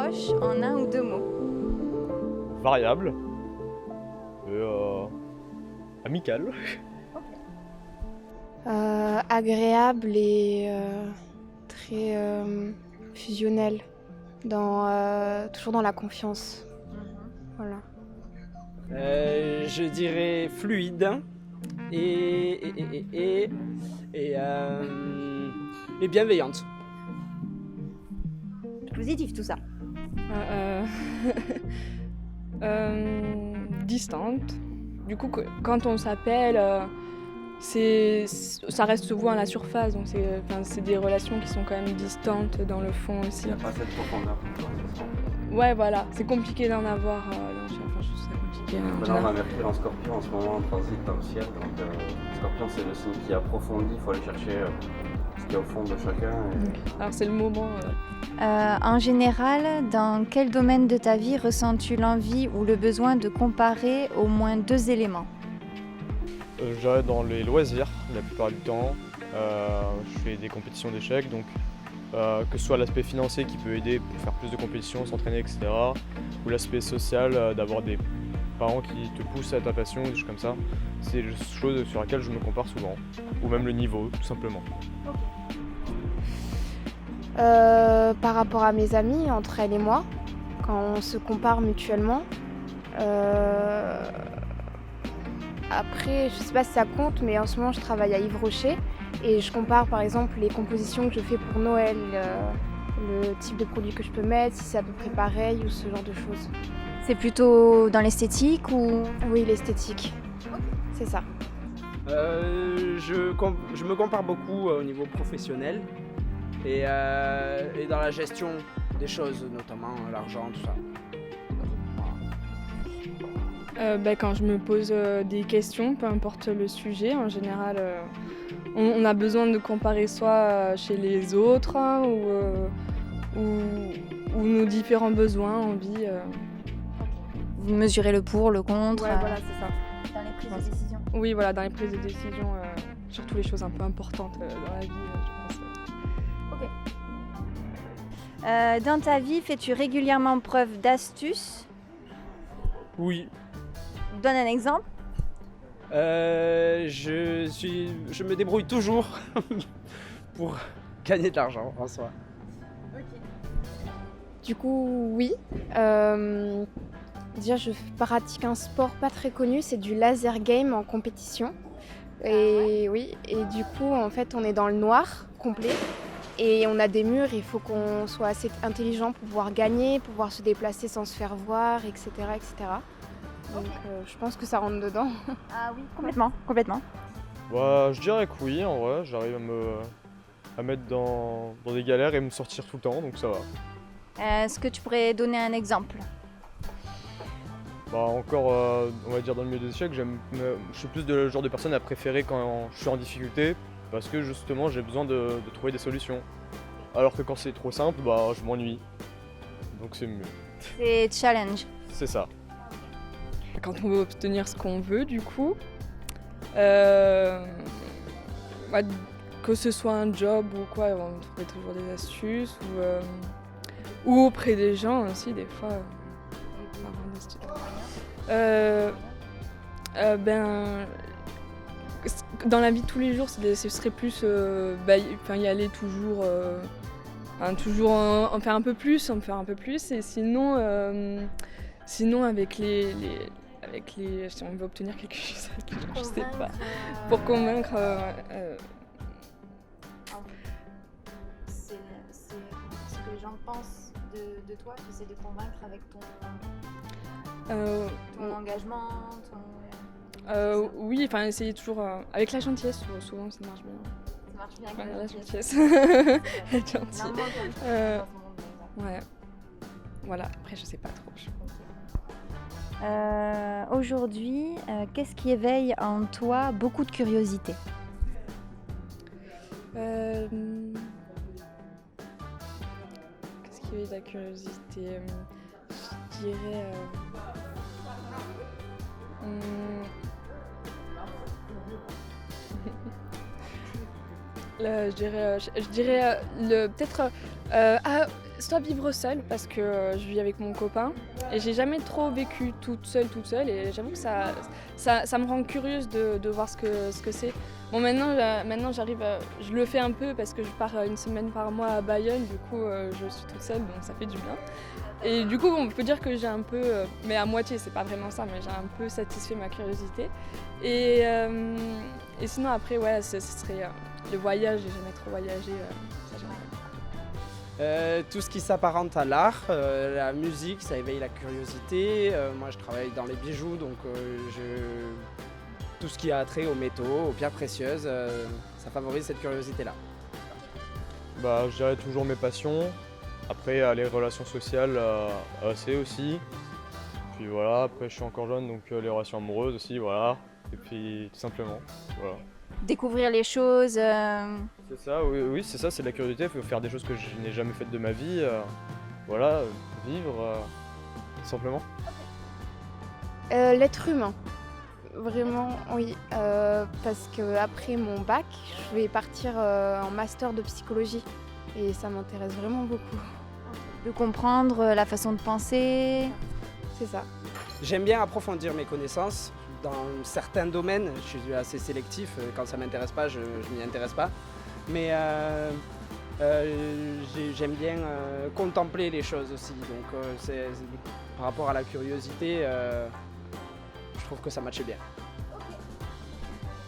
proche en un ou deux mots. Variable. Et amical. Agréable et très fusionnel, toujours dans la confiance. Voilà. Je dirais fluide et bienveillante. Positif tout ça. Distante. Du coup, quand on s'appelle, ça reste souvent à la surface, donc c'est des relations qui sont quand même distantes dans le fond aussi. Il n'y a pas cette profondeur. Ouais, voilà, c'est compliqué d'en avoir. Je trouve ça compliqué. Maintenant, on a Mercure en Scorpion en ce moment en transit dans le ciel, donc Scorpion c'est le signe qui approfondit, il faut aller chercher ce qu'il y a au fond de chacun. Alors c'est le moment. En général, dans quel domaine de ta vie ressens-tu l'envie ou le besoin de comparer au moins deux éléments ? Je dirais dans les loisirs, la plupart du temps. Je fais des compétitions d'échecs, donc que ce soit l'aspect financier qui peut aider pour faire plus de compétitions, s'entraîner, etc. Ou l'aspect social, d'avoir des parents qui te poussent à ta passion, des choses comme ça. C'est des choses sur lesquelles je me compare souvent. Ou même le niveau, tout simplement. Par rapport à mes amis, entre elle et moi, quand on se compare mutuellement. Après, je sais pas si ça compte, mais en ce moment je travaille à Yves Rocher et je compare par exemple les compositions que je fais pour Noël, le type de produit que je peux mettre, si c'est à peu près pareil ou ce genre de choses. C'est plutôt dans l'esthétique ou... Oui, l'esthétique, c'est ça. Je me compare beaucoup au niveau professionnel et dans la gestion des choses, notamment l'argent, tout ça. Quand je me pose des questions, peu importe le sujet, en général, on a besoin de comparer soit chez les autres ou nos différents besoins, envies. Vous mesurez le pour, le contre. Ouais, voilà, c'est ça. Dans les prises de décision. Oui, voilà, dans les prises de décision, surtout les choses un peu importantes dans la vie, je pense. Ok. Dans ta vie, fais-tu régulièrement preuve d'astuce ? Oui. Donne un exemple. Je me débrouille toujours pour gagner de l'argent en soi. Du coup, oui. Déjà, je pratique un sport pas très connu, c'est du laser game en compétition. Et oui, et du coup, en fait, on est dans le noir complet. Et on a des murs, il faut qu'on soit assez intelligent pour pouvoir gagner, pouvoir se déplacer sans se faire voir, etc. etc. Donc je pense que ça rentre dedans. Ah oui, complètement. Bah, je dirais que oui, en vrai, j'arrive à mettre dans des galères et me sortir tout le temps, donc ça va. Est-ce que tu pourrais donner un exemple ? Bah encore, on va dire dans le milieu des échecs, je suis plus le genre de personne à préférer quand je suis en difficulté, parce que justement j'ai besoin de trouver des solutions. Alors que quand c'est trop simple, bah je m'ennuie. Donc c'est mieux. C'est challenge. C'est ça. Quand on veut obtenir ce qu'on veut, du coup, que ce soit un job ou quoi, on va trouver toujours des astuces ou auprès des gens aussi, des fois. Dans la vie de tous les jours, ce serait plus y aller toujours, en faire un peu plus, et sinon avec si on veut obtenir quelque chose avec les gens, je sais pas, pour convaincre. C'est ce que les gens pensent de toi, tu essaies de convaincre avec ton engagement, Oui, enfin essayer toujours avec la gentillesse, souvent ça marche bien. Ça marche bien Ouais, avec la gentillesse. Être gentil. Ouais. Voilà, après je sais pas trop. Aujourd'hui, qu'est-ce qui éveille en toi beaucoup de curiosité ? Qu'est-ce qui éveille la curiosité ? Je dirais... je dirais peut-être Soit vivre seule parce que je vis avec mon copain et j'ai jamais trop vécu toute seule et j'avoue que ça me rend curieuse de voir ce que c'est. Bon maintenant j'arrive, je le fais un peu parce que je pars une semaine par mois à Bayonne, du coup je suis toute seule donc ça fait du bien. Et du coup on peut dire que j'ai un peu, mais à moitié c'est pas vraiment ça, mais j'ai un peu satisfait ma curiosité. Et sinon après ouais ce serait le voyage, j'ai jamais trop voyagé, ça j'aimerais. Tout ce qui s'apparente à l'art, la musique, ça éveille la curiosité. Moi, je travaille dans les bijoux, donc tout ce qui a trait aux métaux, aux pierres précieuses, ça favorise cette curiosité-là. Bah, je dirais toujours mes passions. Après, les relations sociales, assez aussi. Puis voilà, après, je suis encore jeune, donc les relations amoureuses aussi, voilà. Et puis, tout simplement, voilà. Découvrir les choses. C'est ça, oui, c'est ça, c'est de la curiosité. Il faut faire des choses que je n'ai jamais faites de ma vie. Voilà, vivre, tout simplement. L'être humain. Vraiment, oui. Parce qu'après mon bac, je vais partir en master de psychologie. Et ça m'intéresse vraiment beaucoup. De comprendre la façon de penser. C'est ça. J'aime bien approfondir mes connaissances. Dans certains domaines, je suis assez sélectif. Quand ça ne m'intéresse pas, je m'y intéresse pas. Mais j'aime bien contempler les choses aussi. Donc par rapport à la curiosité, je trouve que ça matche bien.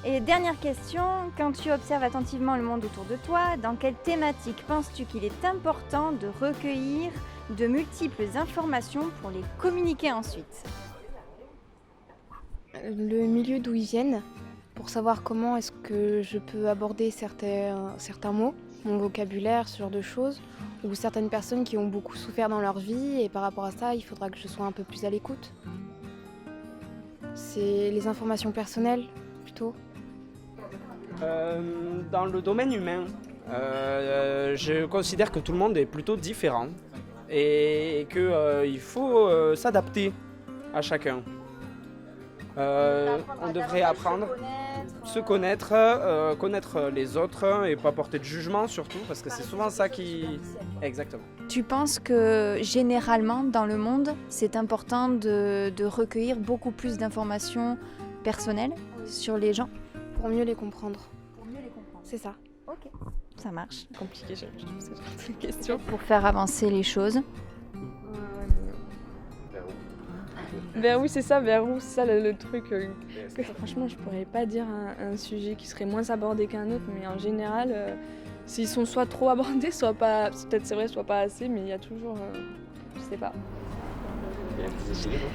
Et dernière question, quand tu observes attentivement le monde autour de toi, dans quelle thématique penses-tu qu'il est important de recueillir de multiples informations pour les communiquer ensuite ? Le milieu d'où ils viennent, pour savoir comment est-ce que je peux aborder certains mots, mon vocabulaire, ce genre de choses, ou certaines personnes qui ont beaucoup souffert dans leur vie, et par rapport à ça, il faudra que je sois un peu plus à l'écoute. C'est les informations personnelles, plutôt. Dans le domaine humain, je considère que tout le monde est plutôt différent et qu'il faut s'adapter à chacun. On devrait apprendre, se connaître, connaître les autres et pas porter de jugement surtout, parce que c'est souvent ça qui... Exactement. Tu penses que généralement dans le monde, c'est important de recueillir beaucoup plus d'informations personnelles sur les gens ? Pour mieux les comprendre. C'est ça. Ok, ça marche. Compliqué, je trouve ce genre de question. Pour faire avancer les choses. Vers où c'est ça, vers où c'est ça le truc. Franchement, je pourrais pas dire un sujet qui serait moins abordé qu'un autre, mais en général, s'ils sont soit trop abordés, soit pas. Peut-être c'est vrai, soit pas assez, mais il y a toujours. Je sais pas. Il y a un déséquilibre.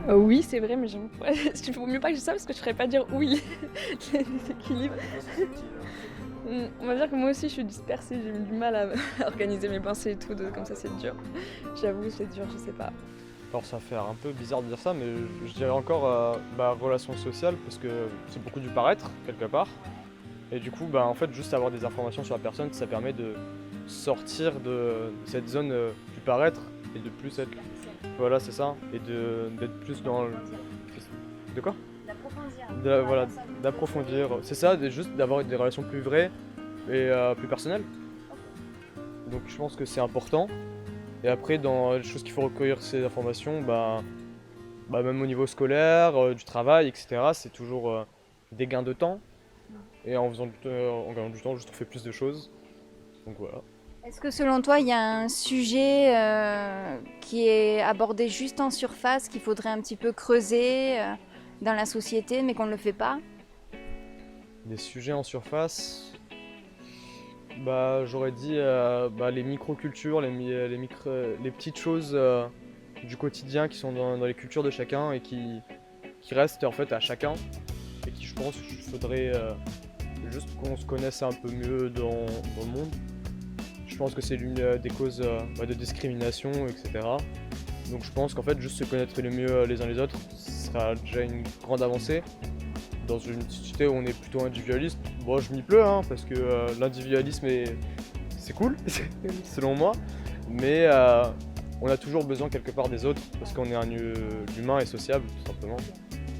Oui, c'est vrai, mais il vaut mieux pas que je sache parce que je ne saurais pas dire où il est le déséquilibre. On va dire que moi aussi je suis dispersée, j'ai du mal à organiser mes pensées et tout, comme ça c'est dur. J'avoue, c'est dur, je sais pas. Alors ça fait un peu bizarre de dire ça, mais je dirais encore relations sociales, parce que c'est beaucoup du paraître, quelque part. Et du coup, en fait, juste avoir des informations sur la personne, ça permet de sortir de cette zone du paraître et de plus être... Voilà, c'est ça. Et d'être plus dans le... De quoi ? D'approfondir. Voilà, d'approfondir. C'est ça, juste d'avoir des relations plus vraies et plus personnelles. Donc je pense que c'est important. Et après, dans les choses qu'il faut recueillir ces informations, même au niveau scolaire, du travail, etc., c'est toujours des gains de temps. Et en gagnant du temps, juste on fait plus de choses. Donc voilà. Est-ce que selon toi, il y a un sujet qui est abordé juste en surface, qu'il faudrait un petit peu creuser dans la société, mais qu'on ne le fait pas ? Des sujets en surface, j'aurais dit les micro-cultures, les petites choses du quotidien qui sont dans les cultures de chacun et qui restent en fait à chacun. Et qui, je pense, qu'il faudrait juste qu'on se connaisse un peu mieux dans le monde. Je pense que c'est l'une des causes de discrimination, etc. Donc je pense qu'en fait, juste se connaître le mieux les uns les autres, ce sera déjà une grande avancée. Dans une société où on est plutôt individualiste, je m'y plais, parce que l'individualisme, c'est cool, selon moi. Mais on a toujours besoin quelque part des autres, parce qu'on est un humain et sociable, tout simplement.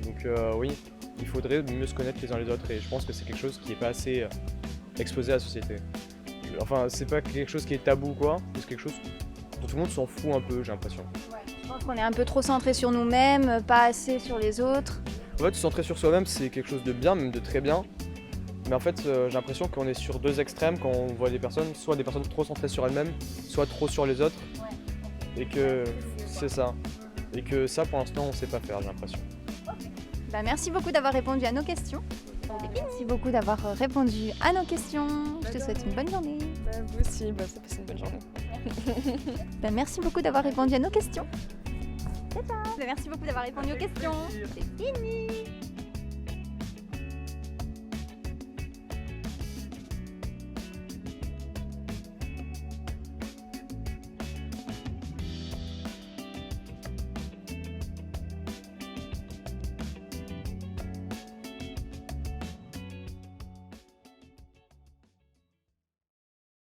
Donc oui, il faudrait mieux se connaître les uns les autres, et je pense que c'est quelque chose qui n'est pas assez exposé à la société. enfin, c'est pas quelque chose qui est tabou, quoi. C'est quelque chose dont tout le monde s'en fout un peu, j'ai l'impression. Je pense qu'on est un peu trop centré sur nous-mêmes, pas assez sur les autres. En fait, se centrer sur soi-même, c'est quelque chose de bien, même de très bien. Mais en fait, j'ai l'impression qu'on est sur deux extrêmes quand on voit des personnes, soit des personnes trop centrées sur elles-mêmes, soit trop sur les autres. Et que c'est ça. Et que ça, pour l'instant, on sait pas faire, j'ai l'impression. Bah, merci beaucoup d'avoir répondu à nos questions. Merci beaucoup d'avoir répondu à nos questions. Je te souhaite une bonne journée. Vous aussi, ça passe une bonne journée. Bah, merci beaucoup d'avoir répondu à nos questions. Ciao, ciao. Bah, merci beaucoup d'avoir répondu aux questions. C'est fini.